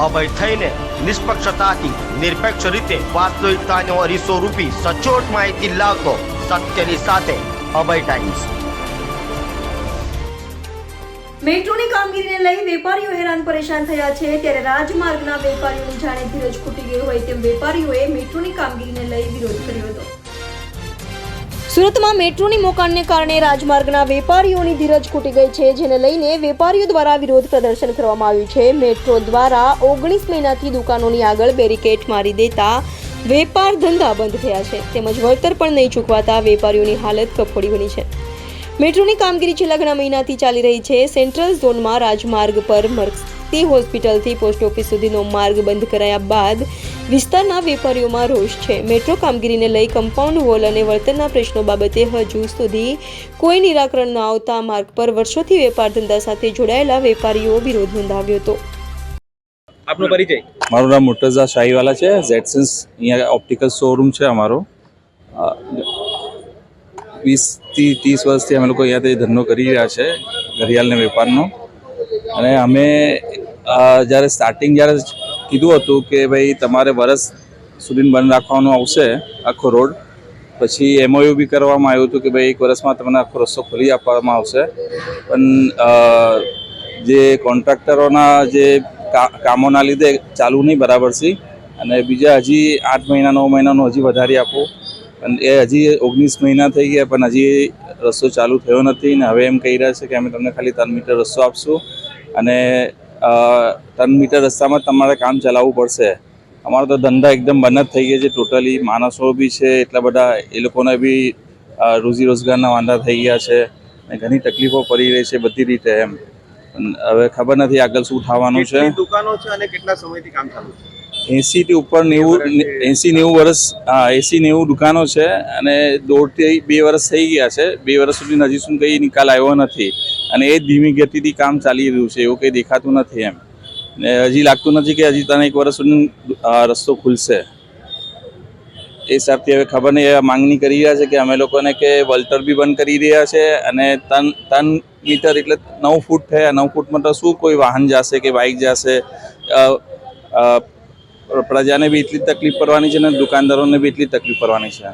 અભય થઈને નિષ્પક્ષતાથી નિરપેક્ષ રીતે વાસ્તવિકતાનો અરીસો રૂપી સચોટ માહિતી લાવતો સત્યની સાથે અભય ટાઈમ્સ। મેટ્રોની કામગીરીને લઈ વેપારીઓ હેરાન પરેશાન થયા છે, ત્યારે રાજમાર્ગના વેપારીઓની જાણે ધીરજ ખૂટી ગઈ હોય તેમ વેપારીઓએ મેટ્રોની કામગીરીને લઈ વિરોધ કર્યો હતો। સુરતમાં મેટ્રોની મોકાણને કારણે રાજમાર્ગના વેપારીઓની ધીરજ ખૂટી ગઈ છે, જેને લઈને વેપારીઓ દ્વારા વિરોધ પ્રદર્શન કરવામાં આવ્યું છે। મેટ્રો દ્વારા 19 મહિનાથી દુકાનોની આગળ બેરિકેડ મારી દેતા વેપાર ધંધા બંધ થયા છે, તેમજ વળતર પણ નહીં ચૂકવાતા વેપારીઓની હાલત કફોડી બની છે। મેટ્રોની કામગીરી છેલ્લા ઘણા મહિનાથી ચાલી રહી છે। સેન્ટ્રલ ઝોનમાં રાજમાર્ગ પર મરકતી હોસ્પિટલથી પોસ્ટ ઓફિસ સુધીનો માર્ગ બંધ કરાયા બાદ વિસ્તારના વેપારીઓમાં રોષ છે। મેટ્રો કામગીરીને લઈ કમ્પાઉન્ડ વોલ અને વળતરના પ્રશ્નો બાબતે હજુ સુધી કોઈ નિરાકરણ ન આવતા માર્ગ પર વર્ષોથી વેપાર ધંધા સાથે જોડાયેલા વેપારીઓ વિરોધ નોંધાવ્યો હતો। આપનો પરિચય? મારું નામ મુર્તઝા શાહીવાલા છે। ઝેડસન્સ અહીંયા ઓપ્ટિકલ શોરૂમ છે અમારો। 20 થી 30 વર્ષથી અમે લોકો અહીંયાથી ધંધો કરી રહ્યા છે, ઘડિયાળના વેપારનો। અને અમે જ્યારે સ્ટાર્ટિંગ કીધું હતું કે ભાઈ તમારે વર્ષ સુધી બંધ રાખવાનું આવશે આખો રોડ, પછી MOU બી કરવામાં આવ્યું હતું કે ભાઈ 1 વર્ષમાં તમને આખો રસ્તો ખોલી આપવામાં આવશે, પણ જે કોન્ટ્રાક્ટરોના જે કામોના લીધે ચાલુ નહીં બરાબરથી, અને બીજા હજી 8 મહિના 9 મહિનાનું હજી વધારી આપો, પણ એ હજી 19 મહિના થઈ ગયા પણ હજી રસ્તો ચાલુ થયો નથી। ને હવે એમ કહી રહ્યા છે કે અમે તમને ખાલી 3 મીટર રસ્તો આપશું અને 3 મીટર રસ્તામાં તમારે કામ ચલાવવું પડશે। અમારો તો ધંધા એકદમ બંધ જ થઈ ગયા છે ટોટલી। માણસો બી છે એટલા બધા, એ લોકોને બી રોજી રોજગારના વાંધા થઈ ગયા છે અને ઘણી તકલીફો પડી રહી છે બધી રીતે એમ। હવે ખબર નથી આગળ શું થવાનું છે। દુકાનો છે અને કેટલા સમયથી કામ ચાલુ છે? 80 થી ઉપર 80-90 વર્ષ, 80-90 દુકાનો છે અને 1.5 થી 2 વર્ષ થઈ ગયા છે। 2 વર્ષ સુધી હજી સુધી કંઈ નિકાલ આવ્યો નથી અને એ ધીમી ગતિથી કામ ચાલી રહ્યું છે, એવું કંઈ દેખાતું નથી એમ। ને હજી લાગતું નથી કે હજી 1 વર્ષ સુધી રસ્તો ખુલશે। એ હિસાબથી હવે ખબર નહીં, એવા માંગણી કરી રહ્યા છે કે અમે લોકોને કે વળતર બી બંધ કરી રહ્યા છે અને 3 મીટર એટલે 9 ફૂટ થયા। 9 ફૂટમાં તો શું કોઈ વાહન જશે કે બાઇક જશે? પ્રજાને બી એટલી તકલીફ પડવાની છે ને દુકાનદારોને બી એટલી તકલીફ પડવાની છે।